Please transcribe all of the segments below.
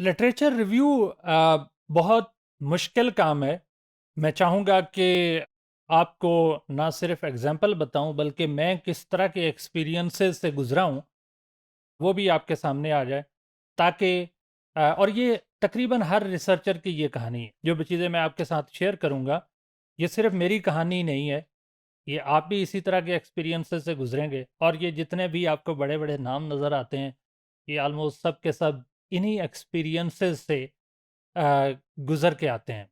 Literature review बहुत मुश्किल काम है। मैं चाहूँगा कि आपको ना सिर्फ़ एग्ज़ाम्पल बताऊँ बल्कि मैं किस तरह के एक्सपीरियंसेस से गुज़रा हूँ, वो भी आपके सामने आ जाए ताकि और ये तकरीबन हर रिसर्चर की ये कहानी है। जो भी चीज़ें मैं आपके साथ शेयर करूँगा, ये सिर्फ़ मेरी कहानी नहीं है, ये आप भी इसी तरह के एक्सपीरियंसेस से गुज़रेंगे और ये जितने भी आपको बड़े-बड़े नाम नज़र आते हैं, ये ऑलमोस्ट सब के सब इन्हीं एक्सपीरियंसेस से गुज़र के आते हैं।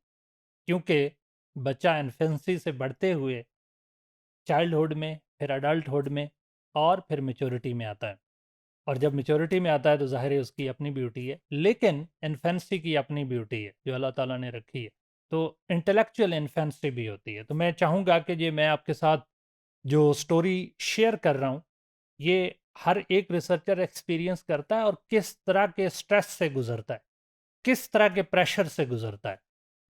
क्योंकि बच्चा इन्फेंसी से बढ़ते हुए चाइल्डहुड में, फिर अडल्टहुड में और फिर मैच्योरिटी में आता है। और जब मैच्योरिटी में आता है तो ज़ाहिर है उसकी अपनी ब्यूटी है, लेकिन इन्फेंसी की अपनी ब्यूटी है जो अल्लाह ताला ने रखी है। तो इंटेलेक्चुअल इन्फेंसी भी होती है। तो मैं चाहूँगा कि ये मैं आपके साथ जो स्टोरी शेयर कर रहा हूँ, ये हर एक रिसर्चर एक्सपीरियंस करता है और किस तरह के स्ट्रेस से गुज़रता है, किस तरह के प्रेशर से गुज़रता है।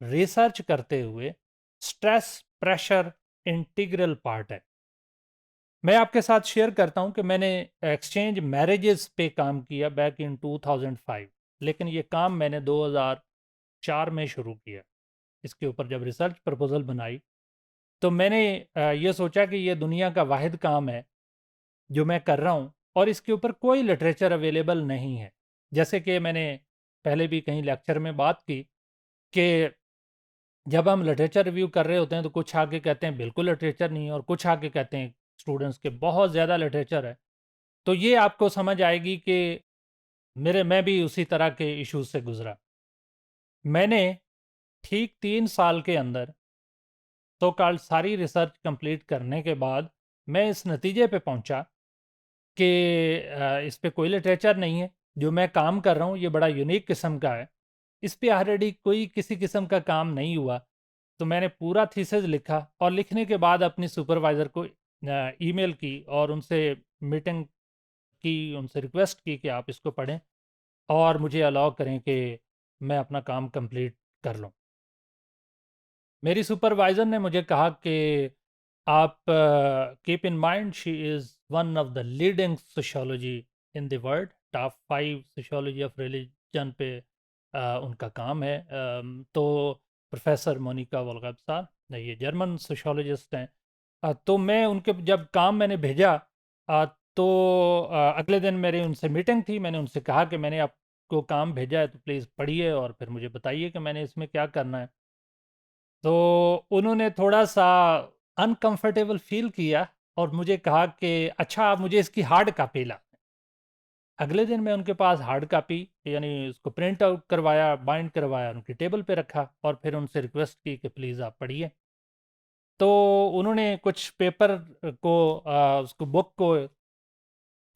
रिसर्च करते हुए स्ट्रेस, प्रेशर इंटीग्रल पार्ट है। मैं आपके साथ शेयर करता हूँ कि मैंने एक्सचेंज मैरिजेस पे काम किया बैक इन 2005, लेकिन ये काम मैंने 2004 में शुरू किया। इसके ऊपर जब रिसर्च प्रपोज़ल बनाई, तो मैंने ये सोचा कि ये दुनिया का वाहिद काम है जो मैं कर रहा हूँ और इसके ऊपर कोई लिटरेचर अवेलेबल नहीं है। जैसे कि मैंने पहले भी कहीं लेक्चर में बात की कि जब हम लिटरेचर रिव्यू कर रहे होते हैं तो कुछ आके कहते हैं बिल्कुल लिटरेचर नहीं है और कुछ आके कहते हैं स्टूडेंट्स के बहुत ज़्यादा लिटरेचर है। तो ये आपको समझ आएगी कि मैं भी उसी तरह के इश्यूज़ से गुज़रा। मैंने ठीक 3 साल के अंदर सो कॉल्ड सारी रिसर्च कंप्लीट करने के बाद मैं इस नतीजे पे पहुंचा कि इस पे कोई लिटरेचर नहीं है। जो मैं काम कर रहा हूँ ये बड़ा यूनिक किस्म का है। इस पे ऑलरेडी कोई किसी किस्म का काम नहीं हुआ। तो मैंने पूरा थीसिस लिखा और लिखने के बाद अपनी सुपरवाइज़र को ईमेल की और उनसे मीटिंग की, उनसे रिक्वेस्ट की कि आप इसको पढ़ें और मुझे अलाउ करें कि मैं अपना काम कंप्लीट कर लूँ। मेरी सुपरवाइज़र ने मुझे कहा कि आप keep in mind she is one of the leading sociology in the world, top 5 sociology of religion पे उनका काम है। तो प्रोफेसर मोनिका वोल्गब साहब, ये जर्मन सोशियोलॉजिस्ट हैं। तो मैं उनके जब काम मैंने भेजा, अ, तो अगले दिन मेरी उनसे मीटिंग थी। मैंने उनसे कहा कि मैंने आपको काम भेजा है तो प्लीज़ पढ़िए और फिर मुझे बताइए कि मैंने इसमें क्या करना है। तो उन्होंने थोड़ा-सा अनकम्फ़र्टेबल फ़ील किया और मुझे कहा कि अच्छा आप मुझे इसकी हार्ड कॉपी ला दें। अगले दिन मैं उनके पास हार्ड कॉपी यानी उसको प्रिंट आउट करवाया, बाइंड करवाया, उनकी टेबल पे रखा और फिर उनसे रिक्वेस्ट की कि प्लीज़ आप पढ़िए। तो उन्होंने कुछ पेपर को उसको बुक को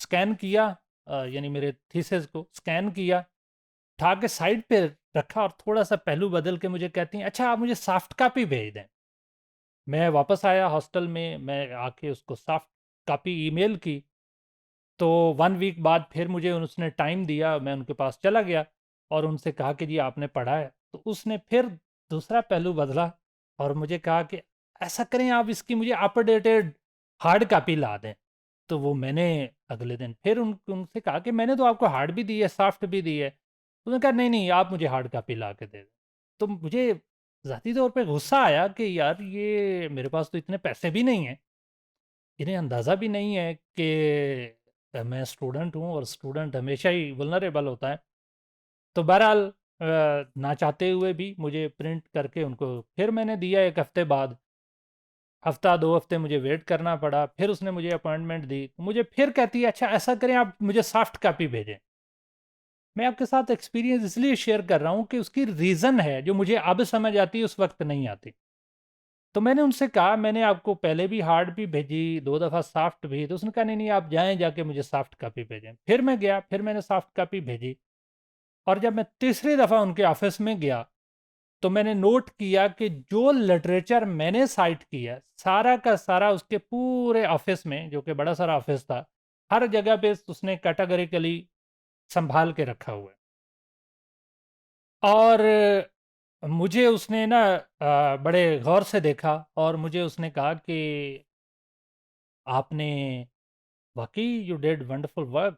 स्कैन किया, यानी मेरे थीसिस को स्कैन किया, उठा के साइड पे रखा और थोड़ा-सा पहलू बदल के मुझे कहती हैं, "अच्छा आप मुझे सॉफ्ट कॉपी भेज दें।" मैं वापस आया हॉस्टल में, मैं आके उसको सॉफ्ट कॉपी ईमेल की, तो 1 वीक बाद फिर मुझे उसने टाइम दिया, मैं उनके पास चला गया और उनसे कहा कि जी आपने पढ़ा है? तो उसने फिर दूसरा पहलू बदला और मुझे कहा कि ऐसा करें आप इसकी मुझे अपडेटेड हार्ड कॉपी ला दें। तो वो मैंने अगले दिन फिर उनसे कहा कि मैंने तो आपको हार्ड भी दी है, सॉफ्ट भी दी है। तो उन्होंने कहा नहीं, नहीं आप मुझे हार्ड कॉपी ला के दे दें। तो मुझे ज़ाती तौर पे गुस्सा आया कि यार ये मेरे पास तो इतने पैसे भी नहीं हैं। इन्हें अंदाज़ा भी नहीं है कि मैं स्टूडेंट हूँ और स्टूडेंट हमेशा ही वल्नरेबल होता है। तो बहरहाल ना चाहते हुए भी मुझे प्रिंट करके उनको फिर मैंने दिया 1 हफ़्ते बाद। हफ़्ता 2 हफ़्ते मुझे वेट करना पड़ा, फिर उसने मुझे अपॉइंटमेंट दी। मुझे फिर कहती है अच्छा ऐसा करें आप मुझे सॉफ्ट कॉपी भेजें। मैं आपके साथ एक्सपीरियंस इसलिए शेयर कर रहा हूँ कि उसकी रीज़न है जो मुझे अब समझ आती है उस वक़्त नहीं आती। तो मैंने उनसे कहा मैंने आपको पहले भी हार्ड भी भेजी, 2 दफ़ा सॉफ्ट भी, तो उसने कहा नहीं, नहीं आप जाएँ जाके मुझे सॉफ्ट कॉपी भेजें। फिर मैं गया, फिर मैंने सॉफ्ट कॉपी भेजी और जब मैं तीसरी दफ़ा उनके ऑफ़िस में गया, तो मैंने नोट किया कि जो लिटरेचर मैंने साइट किया, सारा का सारा उसके पूरे ऑफ़िस में, जो कि बड़ा सारा ऑफ़िस था, हर जगह पे उसने कैटेगोरिकली सँभाल के रखा हुआ है। और मुझे उसने ना बड़े गौर से देखा और मुझे उसने कहा कि आपने वाक़ई you did wonderful work,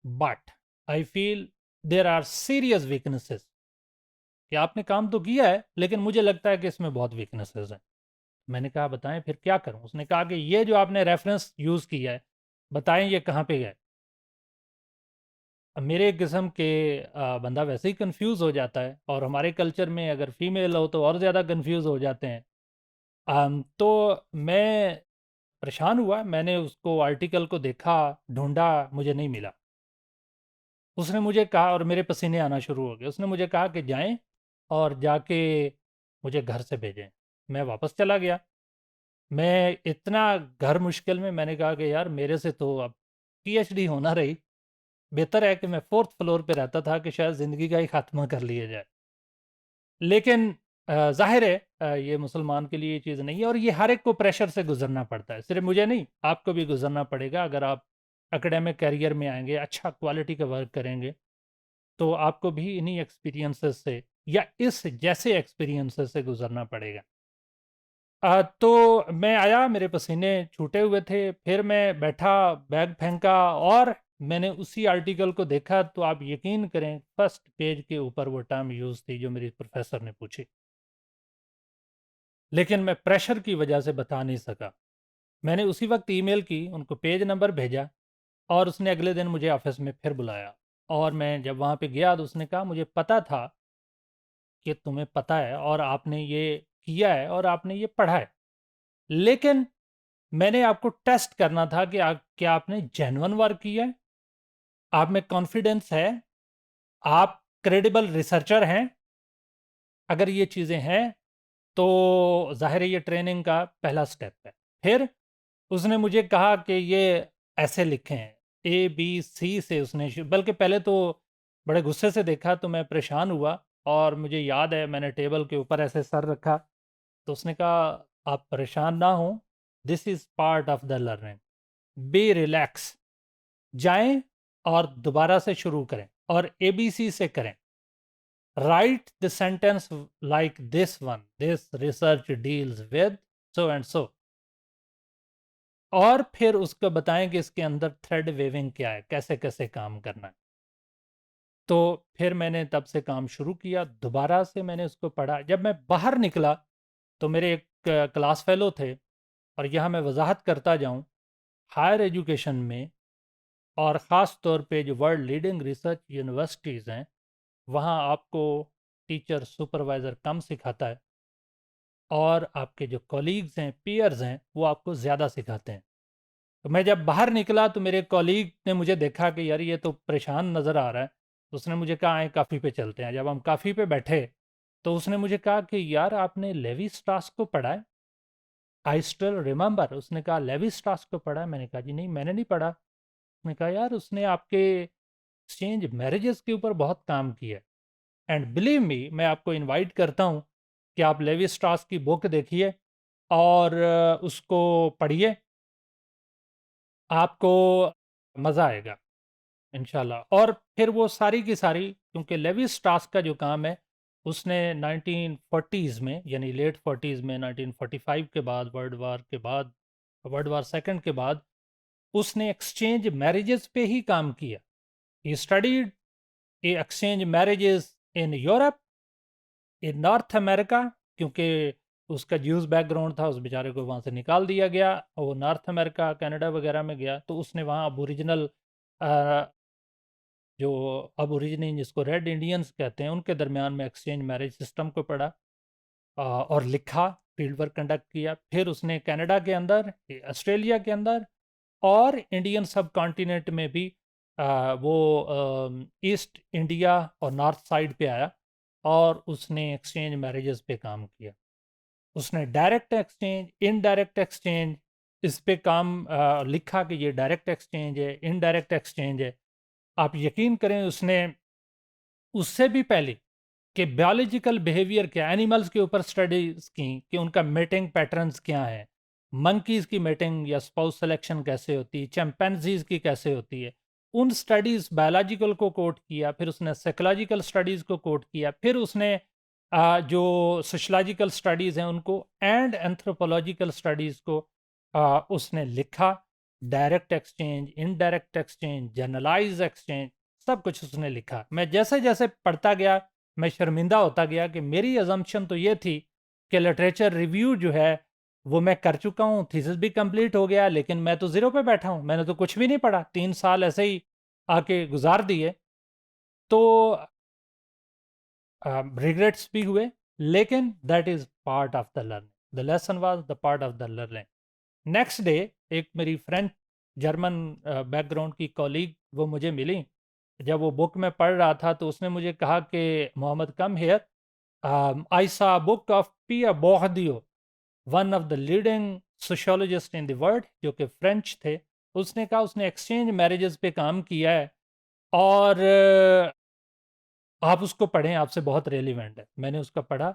but I feel there are serious weaknesses, कि आपने काम तो किया है लेकिन मुझे लगता है कि इसमें बहुत वीकनेसेस हैं। मैंने कहा बताएं फिर क्या करूं? उसने कहा कि ये जो आपने रेफरेंस यूज़ किया है, बताएं ये कहाँ पे गए? अब मेरे किस्म के बंदा वैसे ही कंफ्यूज हो जाता है, और हमारे कल्चर में अगर फीमेल हो तो और ज़्यादा कंफ्यूज हो जाते हैं। तो मैं परेशान हुआ, मैंने उसको आर्टिकल को देखा, ढूंढा, मुझे नहीं मिला। उसने मुझे कहा, और मेरे पसीने आना शुरू हो गए, उसने मुझे कहा कि जाएं और जाके मुझे घर से भेजें। मैं वापस चला गया। मैं इतना घर मुश्किल में, मैंने कहा कि यार मेरे से तो अब पीएचडी होना रही, बेहतर है कि मैं फोर्थ फ्लोर पे रहता था कि शायद ज़िंदगी का ही खात्मा कर लिया जाए। लेकिन ज़ाहिर है ये मुसलमान के लिए ये चीज़ नहीं है, और ये हर एक को प्रेशर से गुजरना पड़ता है, सिर्फ मुझे नहीं, आपको भी गुजरना पड़ेगा। अगर आप एकेडमिक कैरियर में आएंगे, अच्छा क्वालिटी का वर्क करेंगे, तो आपको भी इन्हीं एक्सपीरियंसेस से या इस जैसे एक्सपीरियंसेस से गुजरना पड़ेगा। तो मैं आया, मेरे पसीने छूटे हुए थे, फिर मैं बैठा, बैग फेंका, और मैंने उसी आर्टिकल को देखा, तो आप यकीन करें फर्स्ट पेज के ऊपर वो टर्म यूज़ थी जो मेरी प्रोफेसर ने पूछी, लेकिन मैं प्रेशर की वजह से बता नहीं सका। मैंने उसी वक्त ईमेल की, उनको पेज नंबर भेजा, और उसने अगले दिन मुझे ऑफिस में फिर बुलाया। और मैं जब वहाँ पे गया तो उसने कहा मुझे पता था कि तुम्हें पता है और आपने ये किया है और आपने ये पढ़ा है, लेकिन मैंने आपको टेस्ट करना था कि क्या आपने जेन्युइन वर्क किया है, आप में कॉन्फिडेंस है, आप क्रेडिबल रिसर्चर हैं। अगर ये चीज़ें हैं तो ज़ाहिर है ये ट्रेनिंग का पहला स्टेप है। फिर उसने मुझे कहा कि ये ऐसे लिखे हैं, ए बी सी से उसने बल्कि पहले तो बड़े गुस्से से देखा, तो मैं परेशान हुआ, और मुझे याद है मैंने टेबल के ऊपर ऐसे सर रखा। तो उसने कहा आप परेशान ना हो, this is part of the learning, be relax, जाएं और दोबारा से शुरू करें और एबीसी से करें। Right the sentence like this one, this research deals with so and so, और फिर उसको बताएं कि इसके अंदर थ्रेड वेविंग क्या है, कैसे कैसे काम करना है। तो फिर मैंने तब से काम शुरू किया, दोबारा से मैंने उसको पढ़ा। जब मैं बाहर निकला तो मेरे एक क्लास फेलो थे, और यहाँ मैं वजाहत करता जाऊँ, हायर एजुकेशन में, और ख़ास तौर पे जो वर्ल्ड लीडिंग रिसर्च यूनिवर्सिटीज़ हैं, वहाँ आपको टीचर सुपरवाइज़र कम सिखाता है, और आपके जो कॉलीग्स हैं, पीयर्स हैं, वो आपको ज़्यादा सिखाते हैं। तो मैं जब बाहर निकला तो मेरे कॉलीग ने मुझे देखा कि यार ये तो परेशान नज़र आ रहा है, तो उसने मुझे कहा आए काफ़ी पे चलते हैं। जब हम काफ़ी पे बैठे तो उसने मुझे कहा कि यार आपने लेवी स्ट्रॉस को पढ़ा है? I still remember. उसने कहा लेवी स्ट्रॉस को पढ़ा है? मैंने कहा जी नहीं, मैंने नहीं पढ़ा। उसने कहा यार उसने आपके एक्सचेंज मैरिजेस के ऊपर बहुत काम किया है, एंड बिलीव मी, मैं आपको इनवाइट करता हूँ कि आप लेवी स्ट्रॉस की बुक देखिए और उसको पढ़िए, आपको मज़ा आएगा इंशाल्लाह। और फिर वो सारी की सारी, क्योंकि लेवी स्ट्रॉस का जो काम है, उसने 1940s में, यानी लेट 40s में, 1945 के बाद, वर्ल्ड वार के बाद, वर्ल्ड वार सेकंड के बाद, उसने एक्सचेंज मैरिजेस पे ही काम किया। He studied exchange marriages in Europe, in north America, क्योंकि उसका ज्यूज बैकग्राउंड था, उस बेचारे को वहाँ से निकाल दिया गया, और वो नॉर्थ अमेरिका, कनाडा वगैरह में गया, तो उसने वहाँ अब ओरिजिनल जो अब ओरिजिनल जिसको रेड इंडियंस कहते हैं, उनके दरमियान में एक्सचेंज मैरिज सिस्टम को पढ़ा, और लिखा, फील्ड वर्क कंडक्ट किया। फिर उसने कनाडा के अंदर, ऑस्ट्रेलिया के अंदर, और इंडियन सब कॉन्टिनेंट में भी वो ईस्ट इंडिया और नॉर्थ साइड पे आया, और उसने एक्सचेंज मैरिजेस पे काम किया। उसने डायरेक्ट एक्सचेंज, इनडायरेक्ट एक्सचेंज, इस पे काम लिखा कि ये डायरेक्ट एक्सचेंज है, इनडायरेक्ट एक्सचेंज है। आप यकीन करें उसने उससे भी पहले कि बायोलॉजिकल बिहेवियर क्या, एनिमल्स के ऊपर स्टडीज की कि उनका मेटिंग पैटर्न्स क्या है, मंकीज़ की मेटिंग या स्पाउस सिलेक्शन कैसे होती है, चैंपैंजीज़ की कैसे होती है, उन स्टडीज़ बायोलॉजिकल को कोट किया, फिर उसने साइकोलॉजिकल स्टडीज़ को कोट किया, फिर उसने जो सोशलॉजिकल स्टडीज़ हैं उनको, एंड एंथ्रोपोलॉजिकल स्टडीज़ को उसने लिखा। Direct exchange, indirect exchange, generalise exchange, सब कुछ उसने लिखा। मैं जैसे-जैसे पढ़ता गया, मैं शर्मिंदा होता गया कि मेरी अज़म्पशन तो ये थी कि लिटरेचर रिव्यू जो है, वो मैं कर चुका हूँ, थीसिस भी कंप्लीट हो गया, लेकिन मैं तो ज़ीरो पे बैठा हूँ, मैंने तो कुछ भी नहीं पढ़ा, 3 साल ऐसे ही आके गुज़ार दिए। तो रिग्रेट्स भी हुए, लेकिन that is part of the learning. The lesson was the part of the learning. Next day एक मेरी फ्रेंच जर्मन बैकग्राउंड की कॉलीग वो मुझे मिली। जब वो बुक में पढ़ रहा था तो उसने मुझे कहा कि Mohammad come here, I saw book of Pierre Bourdieu, one of the leading sociologist in the world, जो कि फ्रेंच थे। उसने कहा उसने एक्सचेंज मैरिजेस पे काम किया है और आप उसको पढ़ें, आपसे बहुत रेलिवेंट है। मैंने उसका पढ़ा।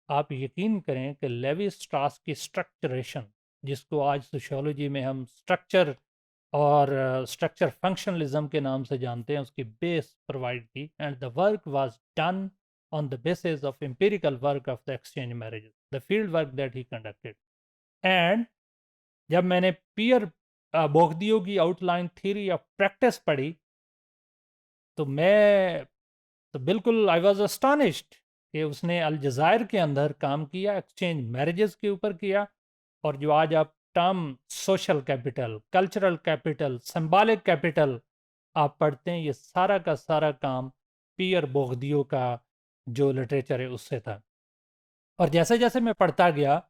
आप यकीन करें कि लेवी स्ट्रास की स्ट्रक्चरेशन, जिसको आज सोशियोलॉजी में हम स्ट्रक्चर और स्ट्रक्चर फंक्शनलिज्म के नाम से जानते हैं, उसकी बेस प्रोवाइड की। And the work was done on the basis of empirical work of the exchange marriages, the field work that he conducted. And जब मैंने पियर बोगदियो की आउटलाइन थ्योरी ऑफ प्रैक्टिस पढ़ी, तो मैं तो बिल्कुल आई वाज अस्टोनिश्ड कि उसने अलजायर के अंदर काम किया, एक्सचेंज मैरिजेस के ऊपर किया। और जो आज आप term social capital, cultural capital, symbolic capital आप पढ़ते हैं, ये सारा का सारा काम पियर बोगदियो का जो लिटरेचर है उससे था। और जैसे जैसे मैं पढ़ता गया,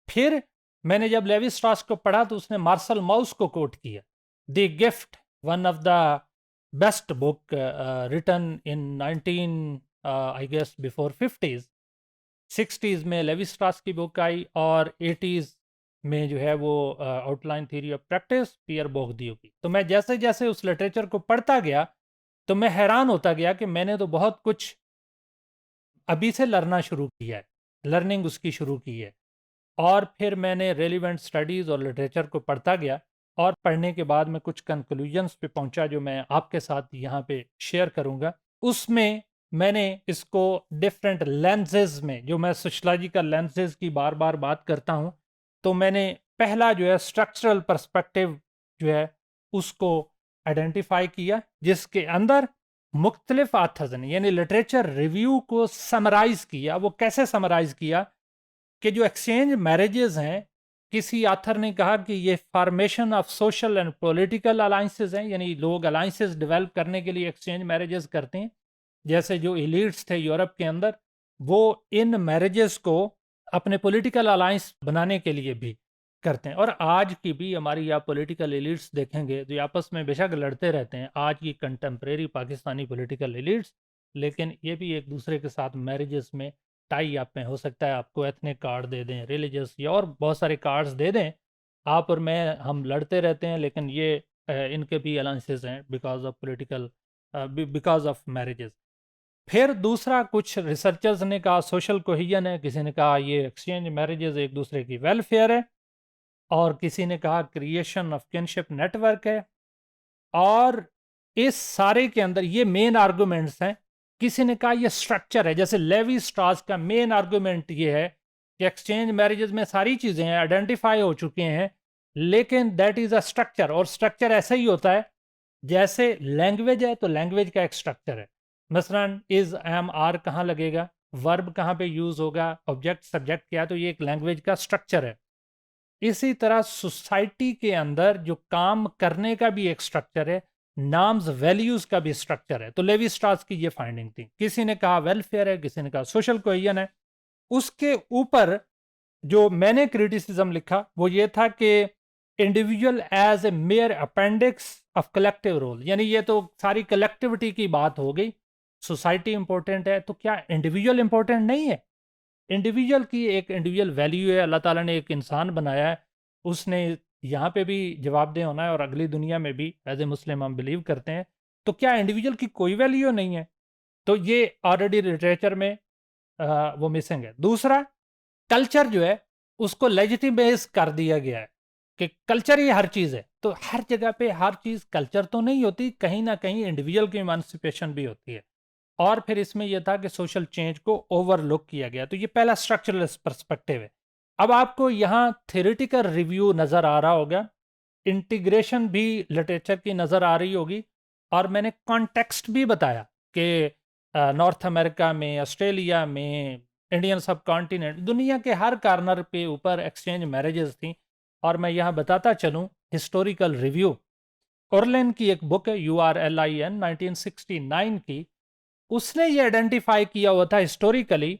फिर मैंने जब लेवी स्ट्रॉस को पढ़ा तो उसने मार्शल माउस को कोट किया। The gift, one of the best book written in 19 I guess before 50s, 60s में लेवी स्ट्रॉस की बुक आई और 80s में जो है वो outline theory of practice Pierre Bourdieu की। तो मैं जैसे जैसे उस लिटरेचर को पढ़ता गया तो मैं हैरान होता गया कि मैंने तो बहुत कुछ अभी से लर्ना शुरू किया है, लर्निंग उसकी शुरू की है। और फिर मैंने रेलिवेंट स्टडीज़ और लिटरेचर को पढ़ता गया और पढ़ने के बाद मैं कुछ कंक्लूजन्स पे पहुंचा जो मैं आपके साथ यहाँ पे शेयर करूँगा। उसमें मैंने इसको डिफरेंट लेंसेज में, जो मैं सोशलॉजिकल लेंसेज की बार बार बात करता हूँ, तो मैंने पहला जो है स्ट्रक्चरल पर्सपेक्टिव जो है उसको आइडेंटिफाई किया, जिसके अंदर मुख्तलिफ आथर्स ने यानी लिटरेचर रिव्यू को समराइज किया। वो कैसे समराइज किया कि जो एक्सचेंज मैरिजेस हैं, किसी आथर ने कहा कि ये formation of social and political alliances हैं, यानी लोग अलाइंसेस डेवलप करने के लिए एक्सचेंज मैरिजेस करते हैं। जैसे जो एलिट्स थे यूरोप के अंदर, वो इन मैरिजेस को अपने पॉलिटिकल अलाइंस बनाने के लिए भी करते हैं। और आज की भी हमारी आप पॉलिटिकल एलिट्स देखेंगे तो ये आपस में बेशक लड़ते रहते हैं, आज की कंटेम्प्रेरी पाकिस्तानी पॉलिटिकल एलिट्स, लेकिन ये भी एक दूसरे के साथ मैरिजेस में टाई अप में हो सकता है आपको एथनिक कार्ड दे दें, रिलीजियस या और बहुत सारे कार्ड्स दे दें, आप और मैं हम लड़ते रहते हैं, लेकिन ये इनके भी अलाइंसेस हैं because of political, because of marriages. फिर दूसरा, कुछ रिसर्चर्स ने कहा सोशल कोहिजन है, किसी ने कहा ये एक्सचेंज मैरिजेस एक दूसरे की वेलफेयर है, और किसी ने कहा क्रिएशन ऑफ किनशिप नेटवर्क है। और इस सारे के अंदर ये मेन आर्गुमेंट्स हैं। किसी ने कहा ये स्ट्रक्चर है, जैसे लेवी स्ट्रॉस का मेन आर्गुमेंट ये है कि एक्सचेंज मैरिजेस में सारी चीज़ें हैं, आइडेंटिफाई हो चुके हैं, लेकिन दैट इज़ अ स्ट्रक्चर। और स्ट्रक्चर ऐसा ही होता है जैसे लैंग्वेज है, तो लैंग्वेज का एक स्ट्रक्चर है। मसलन इज़, एम, आर कहाँ लगेगा, वर्ब कहाँ पे यूज़ होगा, ऑब्जेक्ट सब्जेक्ट क्या है, तो ये एक लैंग्वेज का स्ट्रक्चर है। इसी तरह सोसाइटी के अंदर जो काम करने का भी एक स्ट्रक्चर है, नाम्स वैल्यूज का भी स्ट्रक्चर है। तो लेवी स्ट्रॉस की ये फाइंडिंग थी। किसी ने कहा वेलफेयर है, किसी ने कहा सोशल कोहेजन है। उसके ऊपर जो मैंने क्रिटिसिज्म लिखा वो ये था कि individual as a mere appendix of collective role, यानी ये तो सारी कलेक्टिविटी की बात हो गई। सोसाइटी इंपॉर्टेंट है तो क्या इंडिविजुअल इंपॉर्टेंट नहीं है? इंडिविजुअल की एक इंडिविजुअल वैल्यू है, अल्लाह ताला ने एक इंसान बनाया है, उसने यहाँ पे भी जवाबदेह होना है और अगली दुनिया में भी एज ए मुस्लिम हम बिलीव करते हैं। तो क्या इंडिविजुअल की कोई वैल्यू नहीं है? तो ये ऑलरेडी लिटरेचर में वो मिसिंग है। दूसरा, कल्चर जो है उसको लेजिटिमाइज कर दिया गया है कि कल्चर ही हर चीज़ है। तो हर जगह पे हर चीज़ कल्चर तो नहीं होती, कहीं ना कहीं इंडिविजुअल की इमांसिपेशन भी होती है। और फिर इसमें यह था कि सोशल चेंज को ओवरलुक किया गया। तो ये पहला स्ट्रक्चरल पर्सपेक्टिव है। अब आपको यहाँ थ्योरेटिकल रिव्यू नज़र आ रहा होगा, इंटीग्रेशन भी लिटरेचर की नज़र आ रही होगी, और मैंने कॉन्टेक्स्ट भी बताया कि नॉर्थ अमेरिका में, ऑस्ट्रेलिया में, इंडियन सब कॉन्टिनेंट, दुनिया के हर कॉर्नर पे ऊपर एक्सचेंज मैरिजेस थी। और मैं यहाँ बताता चलूँ हिस्टोरिकल रिव्यू, ऑर्लिन की एक बुक है URLIN 1969 की, उसने ये आइडेंटिफाई किया हुआ था हिस्टोरिकली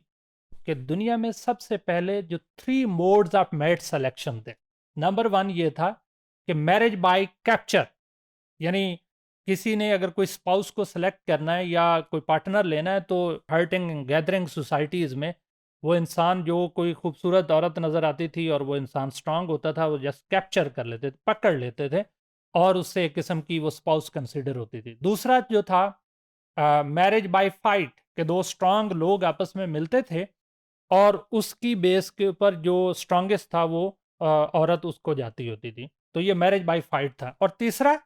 कि दुनिया में सबसे पहले जो 3 मोड्स ऑफ मेट सिलेक्शन थे। नंबर 1 ये था कि मैरिज बाय कैप्चर, यानी किसी ने अगर कोई स्पाउस को सिलेक्ट करना है या कोई पार्टनर लेना है तो हर्टिंग गैदरिंग सोसाइटीज़ में वो इंसान जो कोई खूबसूरत औरत नज़र आती थी और वो इंसान स्ट्रांग होता था, वो जस्ट कैप्चर कर लेते थे, पकड़ लेते थे और उससे एक किस्म की वो स्पाउस कंसिडर होती थी। दूसरा जो था मैरिज बाय फाइट, कि दो स्ट्रांग लोग आपस में मिलते थे और उसकी बेस के ऊपर जो स्ट्रांगेस्ट था वो औरत उसको जाती होती थी, तो ये मैरिज बाय फाइट था। और तीसरा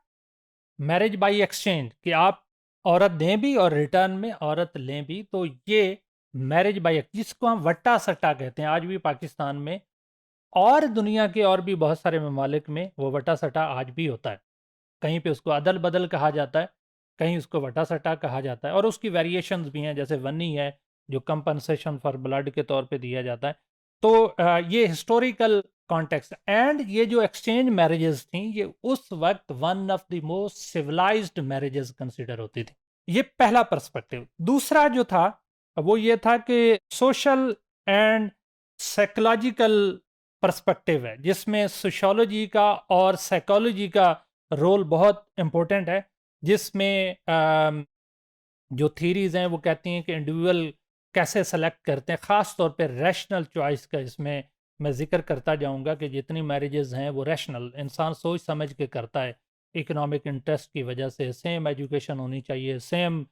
मैरिज बाय एक्सचेंज, कि आप औरत दें भी और रिटर्न में औरत लें भी, तो ये मैरिज बाय, जिसको हम वट्टा सट्टा कहते हैं आज भी पाकिस्तान में और दुनिया के और भी बहुत सारे ममालिक में वो वट्टा सट्टा आज भी होता है। कहीं पे उसको अदल बदल कहा जाता है, कहीं उसको वट्टा सट्टा कहा जाता है और उसकी वेरिएशंस भी हैं, जैसे वन्नी है जो कंपनसेशन फॉर ब्लड के तौर पे दिया जाता है। तो ये हिस्टोरिकल कॉन्टेक्स्ट एंड ये जो एक्सचेंज मैरिजेस थी ये उस वक्त one of the most civilised marriages consider होती थी। ये पहला पर्सपेक्टिव। दूसरा जो था वो ये था कि सोशल एंड साइकोलॉजिकल पर्सपेक्टिव है, जिसमें सोशियोलॉजी का और साइकोलॉजी का रोल बहुत इम्पोर्टेंट है, जिसमें जो थीरीज हैं वो कहती हैं कि इंडिविजुअल कैसे सेलेक्ट करते हैं, ख़ास तौर पे रैशनल चॉइस का इसमें मैं ज़िक्र करता जाऊंगा कि जितनी मैरिजेस हैं वो रैशनल, इंसान सोच समझ के करता है, इकोनॉमिक इंटरेस्ट की वजह से। सेम एजुकेशन होनी चाहिए, सेम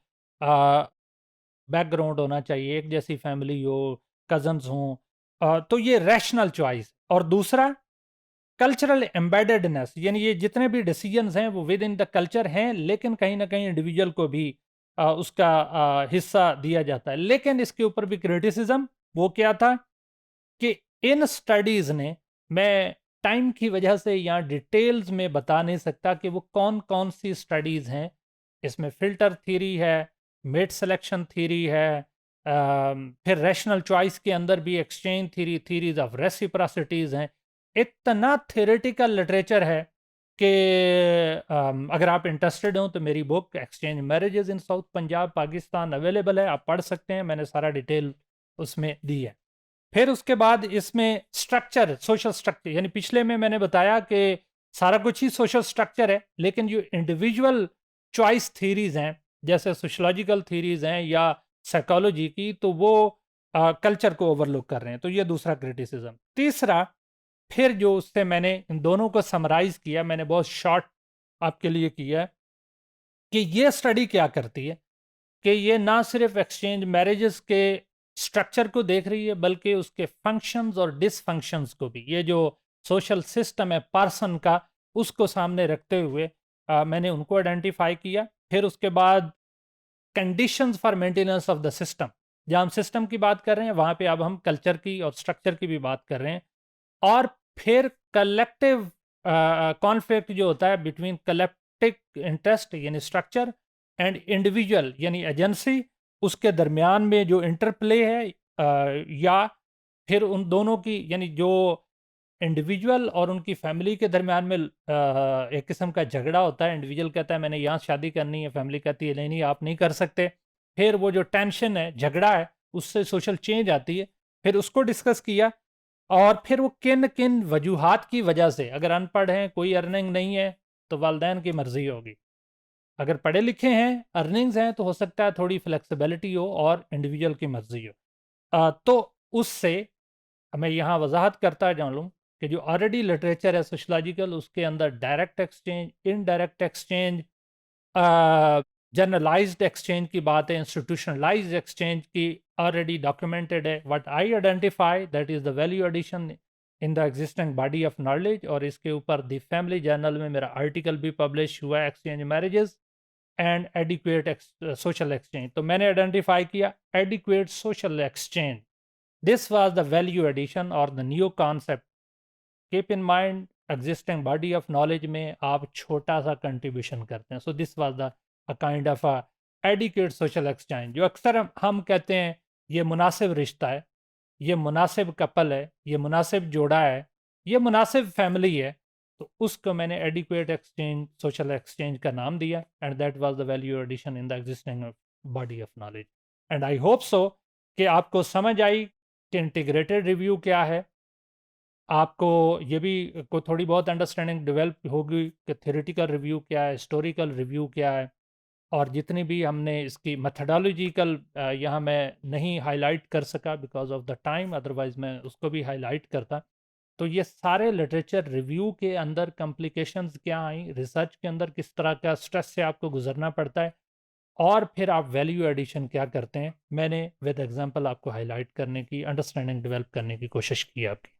बैकग्राउंड होना चाहिए, एक जैसी फैमिली हो, कजन्स हों, तो ये रैशनल चॉइस। और दूसरा कल्चरल एम्बेडेडनेस, यानी ये जितने भी डिसीजंस हैं वो विद इन द कल्चर हैं, लेकिन कहीं ना कहीं इंडिविजुअल को भी उसका हिस्सा दिया जाता है। लेकिन इसके ऊपर भी क्रिटिसिज्म वो क्या था कि इन स्टडीज़ ने, मैं टाइम की वजह से यहाँ डिटेल्स में बता नहीं सकता कि वो कौन कौन सी स्टडीज़ हैं, इसमें फ़िल्टर थ्योरी है, मेट सिलेक्शन थ्योरी है, फिर रैशनल चॉइस के अंदर भी एक्सचेंज थ्योरी, थ्योरीज ऑफ रेसिप्रोसिटीज़ हैं। इतना थ्योरेटिकल लिटरेचर है कि अगर आप इंटरेस्टेड हो तो मेरी बुक एक्सचेंज मैरिजेस इन साउथ पंजाब पाकिस्तान अवेलेबल है, आप पढ़ सकते हैं, मैंने सारा डिटेल उसमें दी है। फिर उसके बाद इसमें स्ट्रक्चर, सोशल स्ट्रक्चर, यानी पिछले में मैंने बताया कि सारा कुछ ही सोशल स्ट्रक्चर है, लेकिन जो इंडिविजुअल चॉइस थीरीज हैं जैसे सोशोलॉजिकल थीरीज हैं या साइकोलॉजी की, तो वो कल्चर को ओवरलुक कर रहे हैं। तो ये दूसरा क्रिटिसिज्म। तीसरा, फिर जो उससे मैंने इन दोनों को समराइज किया, मैंने बहुत शॉर्ट आपके लिए किया कि ये स्टडी क्या करती है कि ये ना सिर्फ एक्सचेंज मैरिजेस के स्ट्रक्चर को देख रही है बल्कि उसके फंक्शंस और डिसफंक्शंस को भी। ये जो सोशल सिस्टम है पर्सन का, उसको सामने रखते हुए मैंने उनको आइडेंटिफाई किया। फिर उसके बाद conditions for maintenance of the system, जहाँ हम सिस्टम की बात कर रहे हैं वहाँ पे अब हम कल्चर की और स्ट्रक्चर की भी बात कर रहे हैं। और फिर कलेक्टिव कॉन्फ्लिक्ट जो होता है बिटवीन कलेक्टिव इंटरेस्ट यानी स्ट्रक्चर एंड इंडिविजुअल यानी एजेंसी, उसके दरमियान में जो इंटरप्ले है, या फिर उन दोनों की यानी जो इंडिविजुअल और उनकी फैमिली के दरमियान में एक किस्म का झगड़ा होता है। इंडिविजुअल कहता है मैंने यहाँ शादी करनी है, फैमिली कहती है नहीं नहीं आप नहीं कर सकते। फिर वो जो टेंशन है, झगड़ा है, उससे सोशल चेंज आती है। फिर उसको डिस्कस किया और फिर वो किन किन वजूहात की वजह से, अगर अनपढ़ हैं, कोई अर्निंग नहीं है तो वालदैन की मर्जी होगी, अगर पढ़े लिखे हैं, अर्निंग्स हैं, तो हो सकता है थोड़ी फ्लेक्सिबिलिटी हो और इंडिविजुअल की मर्जी हो। तो उससे मैं यहाँ वजाहत करता जाऊँ कि जो ऑलरेडी लिटरेचर है सोशलॉजिकल, उसके अंदर direct exchange, indirect exchange, generalised exchange की बात है, इंस्टीट्यूशनलाइज्ड एक्सचेंज की ऑलरेडी डॉक्यूमेंटेड है। What I identify that is the value addition in the existing body of knowledge. और इसके ऊपर द फैमिली जर्नल में मेरा आर्टिकल भी पब्लिश हुआ है, exchange marriages and adequate social exchange. तो मैंने आइडेंटिफाई किया adequate social exchange, this was the value addition और the new concept. Keep in mind existing body of knowledge में आप छोटा सा कंट्रीब्यूशन करते हैं। So this was the a kind of a adequate social exchange, जो अक्सर हम कहते हैं ये मुनासिब रिश्ता है, ये मुनासिब कपल है, ये मुनासिब जोड़ा है, ये मुनासिब फैमिली है। तो उसको मैंने एडिक्वेट एक्सचेंज, सोशल एक्सचेंज का नाम दिया, and that was the value addition in the existing body of knowledge. And I hope so कि आपको समझ आई कि इंटीग्रेटेड रिव्यू क्या है, आपको ये भी को थोड़ी बहुत अंडरस्टैंडिंग डेवलप होगी कि थ्योरेटिकल रिव्यू क्या है, हिस्टोरिकल रिव्यू क्या है, और जितनी भी हमने इसकी मेथडोलॉजिकल यहाँ मैं नहीं हाईलाइट कर सका because of the time, otherwise मैं उसको भी हाईलाइट करता। तो ये सारे लिटरेचर रिव्यू के अंदर कॉम्प्लिकेशंस क्या आई, रिसर्च के अंदर किस तरह का स्ट्रेस से आपको गुजरना पड़ता है, और फिर आप वैल्यू एडिशन क्या करते हैं, मैंने विद एग्जांपल आपको हाईलाइट करने की, अंडरस्टैंडिंग डेवलप करने की कोशिश की आपकी।